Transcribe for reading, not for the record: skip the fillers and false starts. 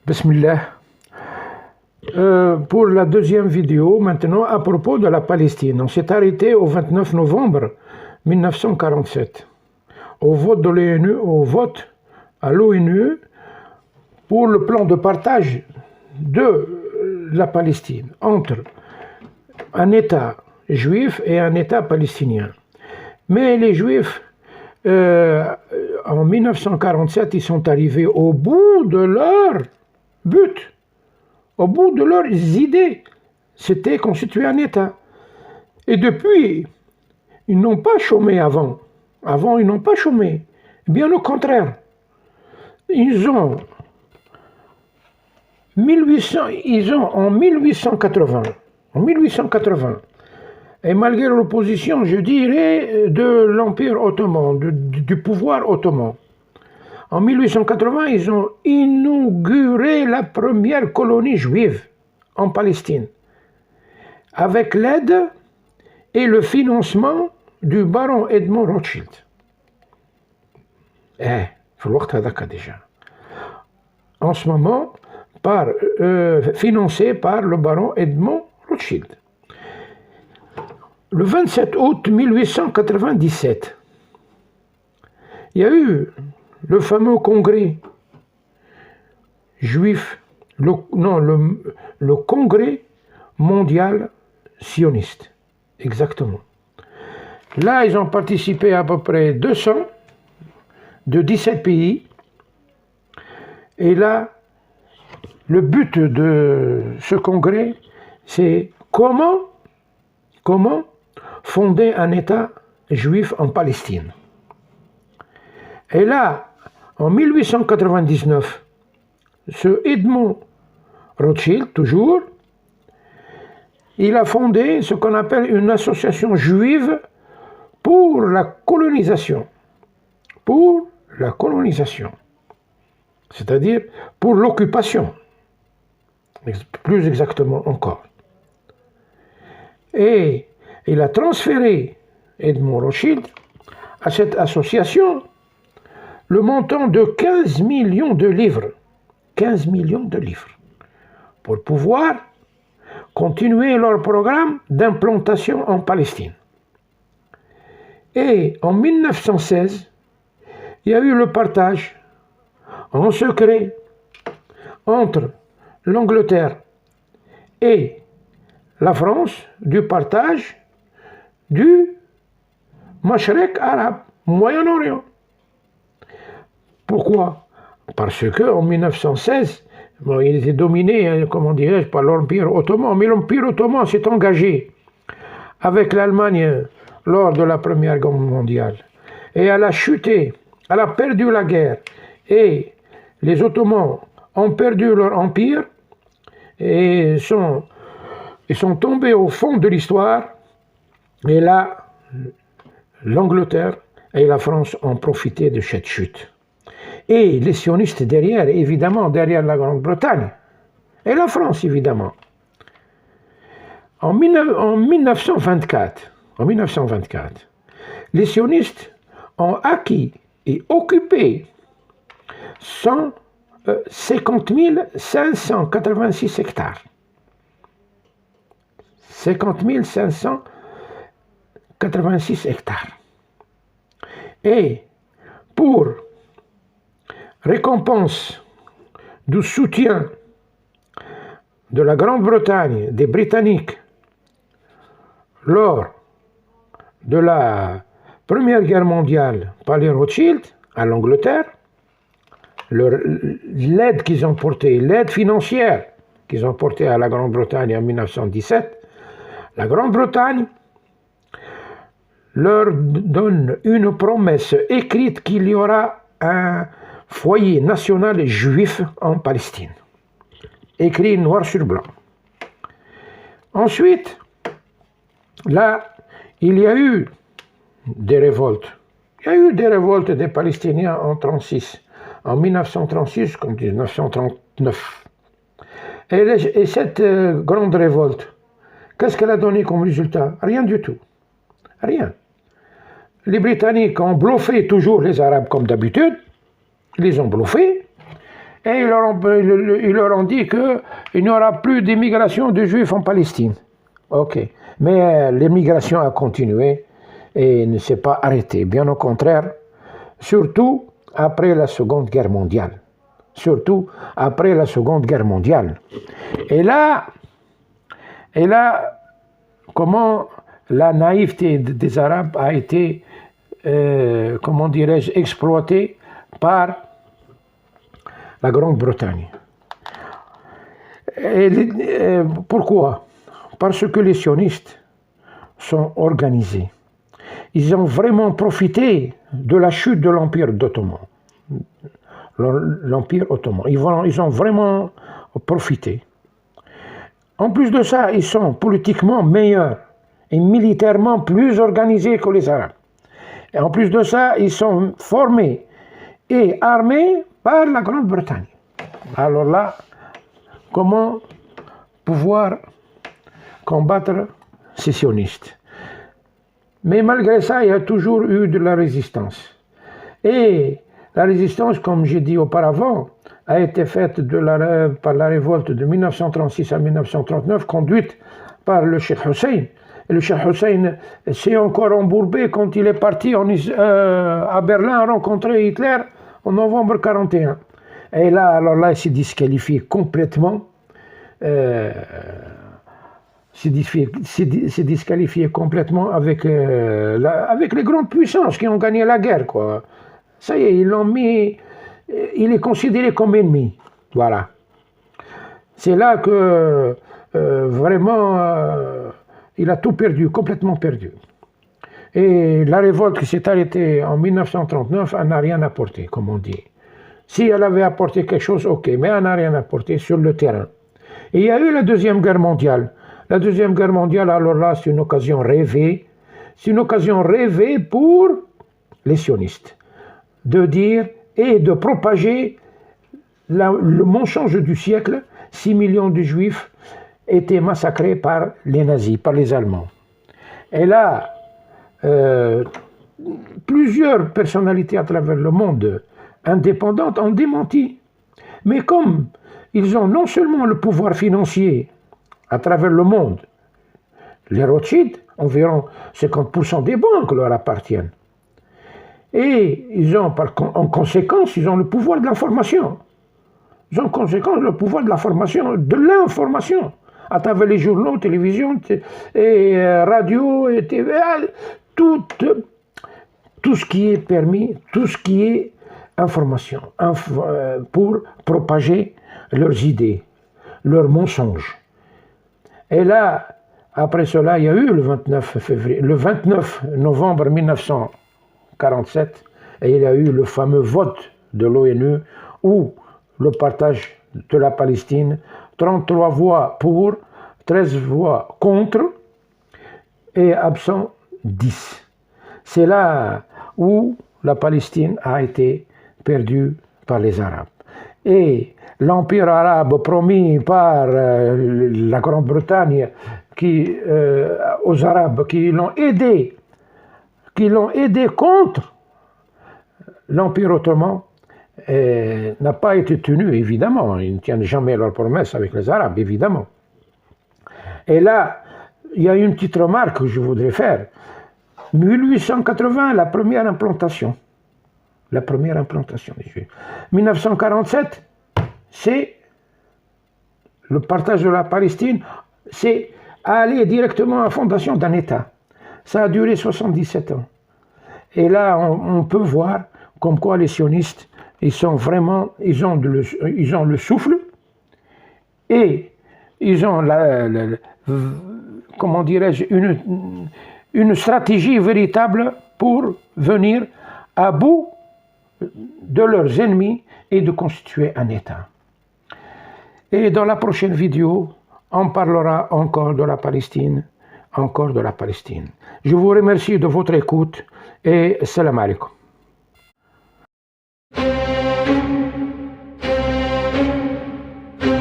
Bismillah. Pour la deuxième vidéo, maintenant, à propos de la Palestine. On s'est arrêté au 29 novembre 1947, au vote de l'ONU, à l'ONU pour le plan de partage de la Palestine entre un État juif et un État palestinien. Mais les Juifs, en 1947, ils sont arrivés au bout de leur but, au bout de leurs idées. C'était constituer un État. Et depuis, ils n'ont pas chômé avant. Avant, ils n'ont pas chômé. Bien au contraire. Ils ont en 1880, et malgré l'opposition, je dirais, de l'Empire ottoman, du pouvoir ottoman, en 1880, ils ont inauguré la première colonie juive en Palestine, avec l'aide et le financement du baron Edmond Rothschild. Déjà. En ce moment, financé par le baron Edmond Rothschild. Le 27 août 1897, il y a eu le fameux congrès juif, le congrès mondial sioniste, exactement. Là, ils ont participé à peu près 200 de 17 pays. Et là, le but de ce congrès, c'est comment fonder un État juif en Palestine. Et là, en 1899, ce Edmond Rothschild, toujours, il a fondé ce qu'on appelle une association juive pour la colonisation. Pour la colonisation. C'est-à-dire pour l'occupation. Plus exactement encore. Et il a transféré, Edmond Rothschild, à cette association le montant de 15 millions de livres. 15 millions de livres. Pour pouvoir continuer leur programme d'implantation en Palestine. Et en 1916, il y a eu le partage en secret entre l'Angleterre et la France du partage du Mashrek arabe, Moyen-Orient. Pourquoi? Parce qu'en 1916, il était dominé, comment dirais-je, par l'Empire ottoman, mais l'Empire ottoman s'est engagé avec l'Allemagne lors de la Première Guerre mondiale. Et elle a chuté, elle a perdu la guerre. Et les Ottomans ont perdu leur empire et sont tombés au fond de l'histoire. Et là, l'Angleterre et la France ont profité de cette chute. Et les sionistes derrière, évidemment, derrière la Grande-Bretagne. Et la France, évidemment. En 1924, les sionistes ont acquis et occupé 50 586 hectares. 50 586 hectares. Et pour récompense du soutien de la Grande-Bretagne, des Britanniques, lors de la Première Guerre mondiale par les Rothschild à l'Angleterre, l'aide qu'ils ont portée, l'aide financière qu'ils ont portée à la Grande-Bretagne en 1917, la Grande-Bretagne leur donne une promesse écrite qu'il y aura un foyer national juif en Palestine. Écrit noir sur blanc. Ensuite, là, il y a eu des révoltes. Il y a eu des révoltes des Palestiniens en 1936 comme 1939. Et cette grande révolte, qu'est-ce qu'elle a donné comme résultat? Rien du tout. Rien. Les Britanniques ont bluffé toujours les Arabes comme d'habitude. Ils les ont bluffés. et ils leur ont dit qu'il n'y aura plus d'immigration de juifs en Palestine. Ok, mais l'immigration a continué et ne s'est pas arrêtée, bien au contraire, surtout après la Seconde Guerre mondiale. Surtout après la Seconde Guerre mondiale. Et là, comment la naïveté des Arabes a été, comment dirais-je, exploitée par la Grande-Bretagne. Pourquoi? Parce que les sionistes sont organisés. Ils ont vraiment profité de la chute de l'Empire ottoman. L'Empire ottoman. Ils ont vraiment profité. En plus de ça, ils sont politiquement meilleurs et militairement plus organisés que les Arabes. Et en plus de ça, ils sont formés et armés par la Grande-Bretagne. Alors là, comment pouvoir combattre ces sionistes? Mais malgré ça, il y a toujours eu de la résistance. Et la résistance, comme j'ai dit auparavant, a été faite par la révolte de 1936 à 1939, conduite par le Cheikh Hussein. Et le Cheikh Hussein s'est encore embourbé quand il est parti à Berlin rencontrer Hitler en novembre 1941. Et là, alors là, il s'est disqualifié complètement. S'est disqualifié complètement avec les grandes puissances qui ont gagné la guerre, quoi. Ça y est, ils l'ont mis, il est considéré comme ennemi. Voilà. C'est là que vraiment, il a tout perdu, complètement perdu. Et la révolte qui s'est arrêtée en 1939, elle n'a rien apporté, comme on dit. Si elle avait apporté quelque chose, ok, mais elle n'a rien apporté sur le terrain. Et il y a eu la Deuxième Guerre mondiale. La Deuxième Guerre mondiale, alors là, c'est une occasion rêvée. C'est une occasion rêvée pour les sionistes de dire et de propager le mensonge du siècle. 6 millions de juifs étaient massacrés par les nazis, par les Allemands. Et là, plusieurs personnalités à travers le monde indépendantes ont démenti. Mais comme ils ont non seulement le pouvoir financier à travers le monde, les Rothschild, environ 50% des banques leur appartiennent. Et ils ont, en conséquence, ils ont le pouvoir de l'information. Ils ont en conséquence le pouvoir de l'information, à travers les journaux, télévision, et radio, et TV, tout ce qui est permis, tout ce qui est information, pour propager leurs idées, leurs mensonges. Et là, après cela, il y a eu le 29 novembre 1947, et il y a eu le fameux vote de l'ONU où le partage de la Palestine, 33 voix pour, 13 voix contre et absent 10. C'est là où la Palestine a été perdue par les Arabes. Et l'Empire arabe promis par la Grande-Bretagne aux Arabes qui l'ont aidé contre l'Empire ottoman n'a pas été tenu, évidemment. Ils ne tiennent jamais leurs promesses avec les Arabes, évidemment. Et là, il y a une petite remarque que je voudrais faire. 1880, la première implantation des Juifs. 1947, c'est le partage de la Palestine, c'est aller directement à la fondation d'un État. Ça a duré 77 ans. Et là, on peut voir comme quoi les sionistes, ils ont le souffle et ils ont comment dirais-je, une stratégie véritable pour venir à bout de leurs ennemis et de constituer un État. Et dans la prochaine vidéo, on parlera encore de la Palestine, Je vous remercie de votre écoute et salam alaikum.